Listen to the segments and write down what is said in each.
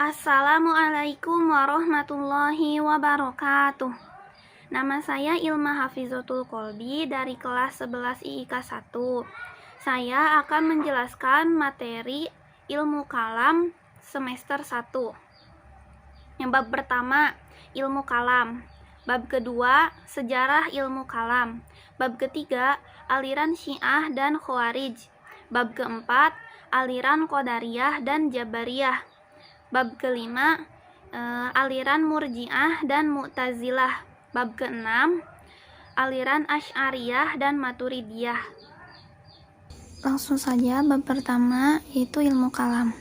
Assalamualaikum warahmatullahi wabarakatuh. Nama saya Ilma Hafizotul Kolbi dari kelas 11 IIK 1. Saya akan menjelaskan materi ilmu kalam semester 1. Yang bab pertama, ilmu kalam. Bab kedua, sejarah ilmu kalam. Bab ketiga, aliran Syiah dan Khawarij. Bab keempat, aliran Qadariyah dan Jabariyah. Bab kelima, aliran Murji'ah dan Mu'tazilah. Bab keenam, aliran Asy'ariyah dan Maturidiyah. Langsung saja, bab pertama yaitu ilmu kalam.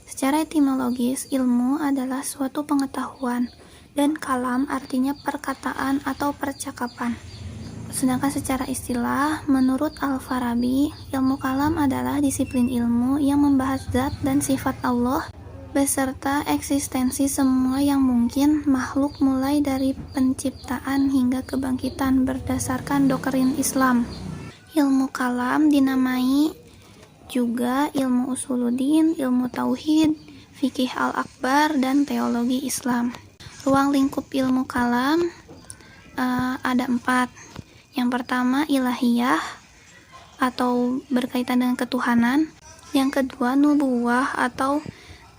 Secara etimologis, ilmu adalah suatu pengetahuan, dan kalam artinya perkataan atau percakapan. Sedangkan secara istilah, menurut Al-Farabi, ilmu kalam adalah disiplin ilmu yang membahas zat dan sifat Allah beserta eksistensi semua yang mungkin makhluk mulai dari penciptaan hingga kebangkitan berdasarkan doktrin Islam. Ilmu kalam dinamai juga ilmu usuluddin, ilmu tauhid, fikih al-akbar, dan teologi Islam. Ruang lingkup ilmu kalam ada 4. Yang pertama ilahiyah atau berkaitan dengan ketuhanan. Yang kedua nubuwah atau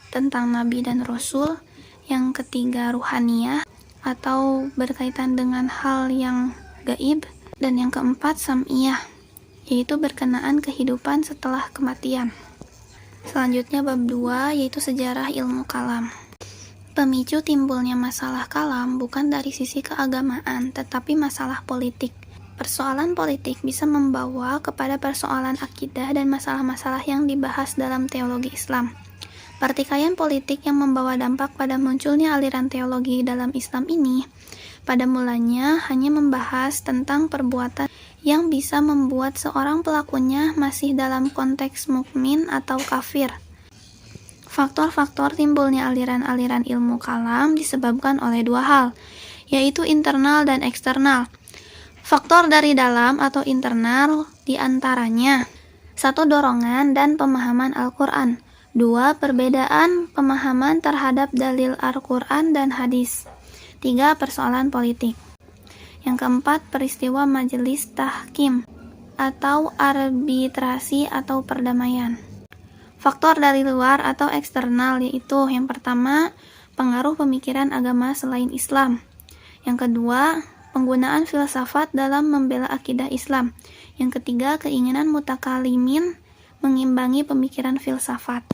tentang nabi dan rasul. Yang ketiga ruhaniyah atau berkaitan dengan hal yang gaib. Dan yang keempat sam'iyah, yaitu berkenaan kehidupan setelah kematian. Selanjutnya bab 2 yaitu sejarah ilmu kalam. Pemicu timbulnya masalah kalam bukan dari sisi keagamaan, tetapi masalah politik. Persoalan politik bisa membawa kepada persoalan akidah dan masalah-masalah yang dibahas dalam teologi Islam. Pertikaian politik yang membawa dampak pada munculnya aliran teologi dalam Islam ini, pada mulanya hanya membahas tentang perbuatan yang bisa membuat seorang pelakunya masih dalam konteks mukmin atau kafir. Faktor-faktor timbulnya aliran-aliran ilmu kalam disebabkan oleh 2 hal, yaitu internal dan eksternal. Faktor dari dalam atau internal diantaranya 1. Dorongan dan pemahaman Al-Quran. 2. Perbedaan pemahaman terhadap dalil Al-Quran dan hadis. 3. Persoalan politik. Yang keempat, peristiwa majelis tahkim atau arbitrasi atau perdamaian. Faktor dari luar atau eksternal yaitu yang pertama, pengaruh pemikiran agama selain Islam. Yang kedua, penggunaan filsafat dalam membela akidah Islam. Yang ketiga, keinginan mutakalimin mengimbangi pemikiran filsafat.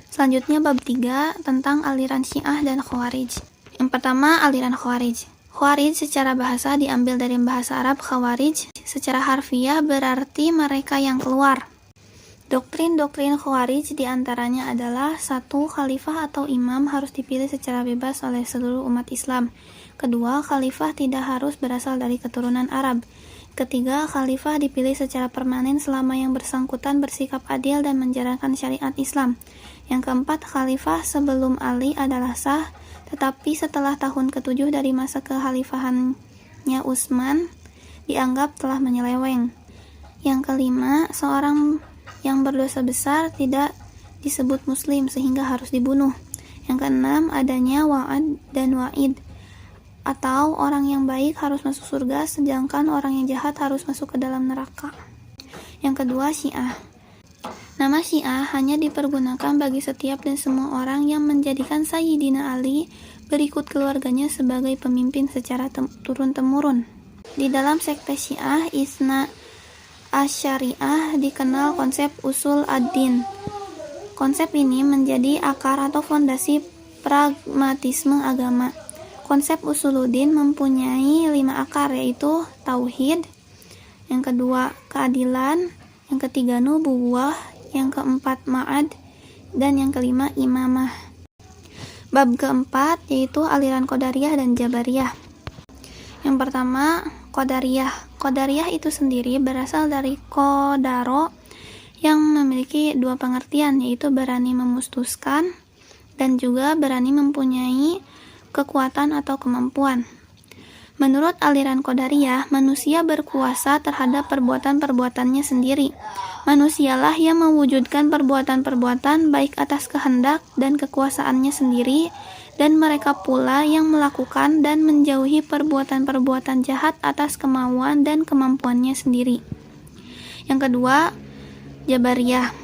Selanjutnya bab 3 tentang aliran Syiah dan Khawarij. Yang pertama, aliran Khawarij. Khawarij secara bahasa diambil dari bahasa Arab khawarij, secara harfiah berarti mereka yang keluar. Doktrin-doktrin Khawarij diantaranya adalah 1. Khalifah atau imam harus dipilih secara bebas oleh seluruh umat Islam. Kedua, khalifah tidak harus berasal dari keturunan Arab. Ketiga, khalifah dipilih secara permanen selama yang bersangkutan bersikap adil dan menjalankan syariat Islam. Yang keempat, khalifah sebelum Ali adalah sah, tetapi setelah tahun ke-7 dari masa kekhalifahannya Utsman dianggap telah menyeleweng. Yang kelima, seorang yang berdosa besar tidak disebut muslim sehingga harus dibunuh. Yang keenam, adanya wa'ad dan wa'id, atau orang yang baik harus masuk surga sedangkan orang yang jahat harus masuk ke dalam neraka. Yang kedua, Syiah. Nama Syiah hanya dipergunakan bagi setiap dan semua orang yang menjadikan Sayyidina Ali berikut keluarganya sebagai pemimpin secara turun-temurun. Di dalam sekte Syiah Isna Asy'ariyah dikenal konsep usul ad-din. Konsep ini menjadi akar atau fondasi pragmatisme agama. Konsep usuluddin mempunyai 5 akar, yaitu tauhid, yang kedua keadilan, yang ketiga nubuwah, yang keempat ma'ad, dan yang kelima imamah. Bab keempat yaitu aliran Qadariyah dan Jabariyah. Yang pertama, Qadariyah. Qadariyah itu sendiri berasal dari qadaro yang memiliki 2 pengertian, yaitu berani memutuskan dan juga berani mempunyai kekuatan atau kemampuan. Menurut aliran Qadariyah, manusia berkuasa terhadap perbuatan-perbuatannya sendiri. Manusialah yang mewujudkan perbuatan-perbuatan baik atas kehendak dan kekuasaannya sendiri, dan mereka pula yang melakukan dan menjauhi perbuatan-perbuatan jahat atas kemauan dan kemampuannya sendiri. Yang kedua, Jabariyah.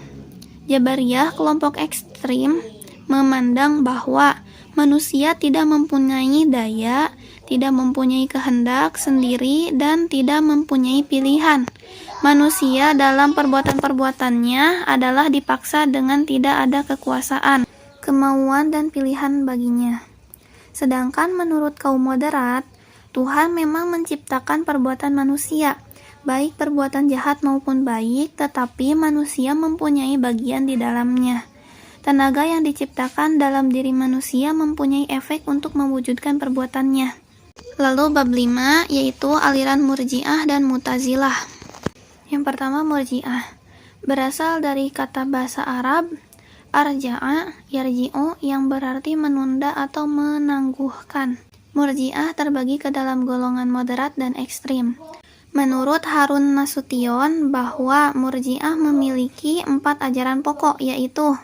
Jabariyah, kelompok ekstrim, memandang bahwa manusia tidak mempunyai daya, tidak mempunyai kehendak sendiri, dan tidak mempunyai pilihan. Manusia dalam perbuatan-perbuatannya adalah dipaksa dengan tidak ada kekuasaan, kemauan, dan pilihan baginya. Sedangkan menurut kaum moderat, Tuhan memang menciptakan perbuatan manusia, baik perbuatan jahat maupun baik, tetapi manusia mempunyai bagian di dalamnya. Tenaga yang diciptakan dalam diri manusia mempunyai efek untuk mewujudkan perbuatannya. Lalu bab 5, yaitu aliran Murji'ah dan Mu'tazilah. Yang pertama, Murji'ah. Berasal dari kata bahasa Arab arja'a yarji'u, yang berarti menunda atau menangguhkan. Murji'ah terbagi ke dalam golongan moderat dan ekstrim. Menurut Harun Nasution, bahwa Murji'ah memiliki 4 ajaran pokok, yaitu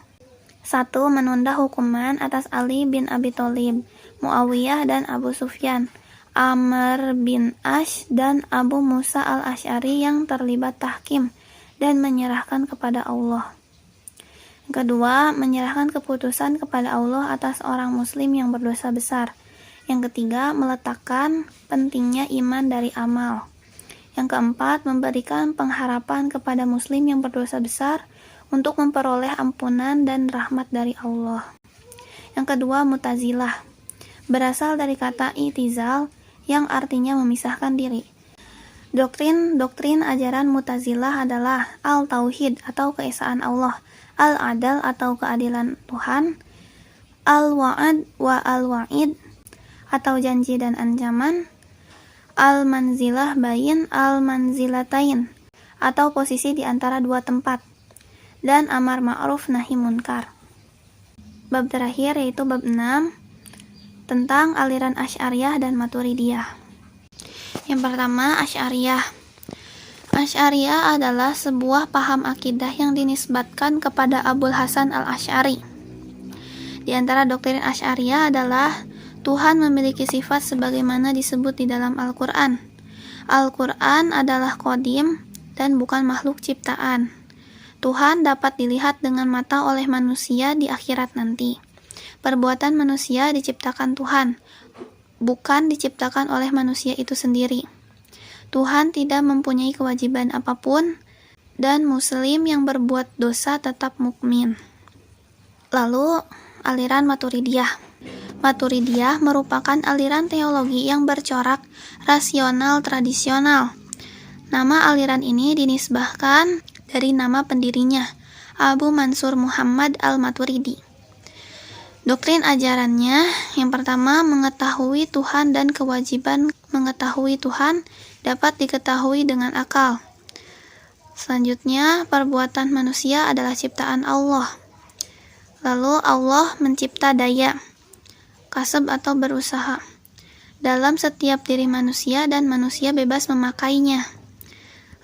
1. Menunda hukuman atas Ali bin Abi Thalib, Muawiyah dan Abu Sufyan, Amr bin Ash dan Abu Musa al-Asy'ari yang terlibat tahkim dan menyerahkan kepada Allah. Yang kedua, menyerahkan keputusan kepada Allah atas orang muslim yang berdosa besar. Yang ketiga, meletakkan pentingnya iman dari amal. Yang keempat, memberikan pengharapan kepada muslim yang berdosa besar untuk memperoleh ampunan dan rahmat dari Allah. Yang kedua, Mu'tazilah. Berasal dari kata i'tizal, yang artinya memisahkan diri. Doktrin ajaran Mu'tazilah adalah al-tauhid atau keesaan Allah, al-adal atau keadilan Tuhan, al-wa'ad wa al-wa'id atau janji dan ancaman, al-manzilah bain al-manzilatain atau posisi di antara dua tempat, dan amar ma'ruf nahi munkar. Bab terakhir yaitu bab 6, tentang aliran Asy'ariyah dan Maturidiyah. Yang pertama, Asy'ariyah. Asy'ariyah adalah sebuah paham akidah yang dinisbatkan kepada Abul Hasan al-Asy'ari. Di antara doktrin Asy'ariyah adalah Tuhan memiliki sifat sebagaimana disebut di dalam Al-Quran. Al-Quran adalah qadim dan bukan makhluk ciptaan. Tuhan dapat dilihat dengan mata oleh manusia di akhirat nanti. Perbuatan manusia diciptakan Tuhan, bukan diciptakan oleh manusia itu sendiri. Tuhan tidak mempunyai kewajiban apapun, dan muslim yang berbuat dosa tetap mukmin. Lalu, aliran Maturidiyah. Maturidiyah merupakan aliran teologi yang bercorak rasional tradisional. Nama aliran ini dinisbahkan dari nama pendirinya, Abu Mansur Muhammad al-Maturidi. Doktrin ajarannya, yang pertama, mengetahui Tuhan dan kewajiban mengetahui Tuhan dapat diketahui dengan akal. Selanjutnya, perbuatan manusia adalah ciptaan Allah. Lalu Allah mencipta daya, kasab atau berusaha, dalam setiap diri manusia dan manusia bebas memakainya.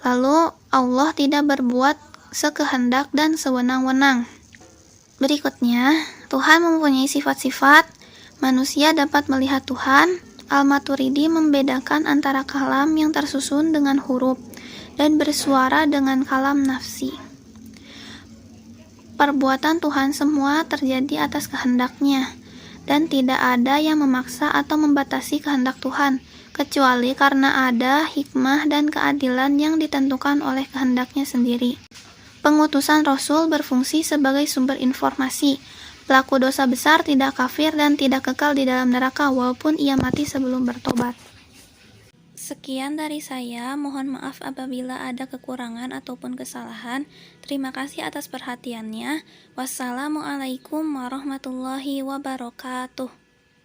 Lalu Allah tidak berbuat sekehendak dan sewenang-wenang. Berikutnya, Tuhan mempunyai sifat-sifat, manusia dapat melihat Tuhan. Al-Maturidi membedakan antara kalam yang tersusun dengan huruf dan bersuara dengan kalam nafsi. Perbuatan Tuhan semua terjadi atas kehendaknya, dan tidak ada yang memaksa atau membatasi kehendak Tuhan, kecuali karena ada hikmah dan keadilan yang ditentukan oleh kehendaknya sendiri. Pengutusan Rasul berfungsi sebagai sumber informasi. Pelaku dosa besar tidak kafir dan tidak kekal di dalam neraka walaupun ia mati sebelum bertobat. Sekian dari saya, mohon maaf apabila ada kekurangan ataupun kesalahan. Terima kasih atas perhatiannya. Wassalamualaikum warahmatullahi wabarakatuh.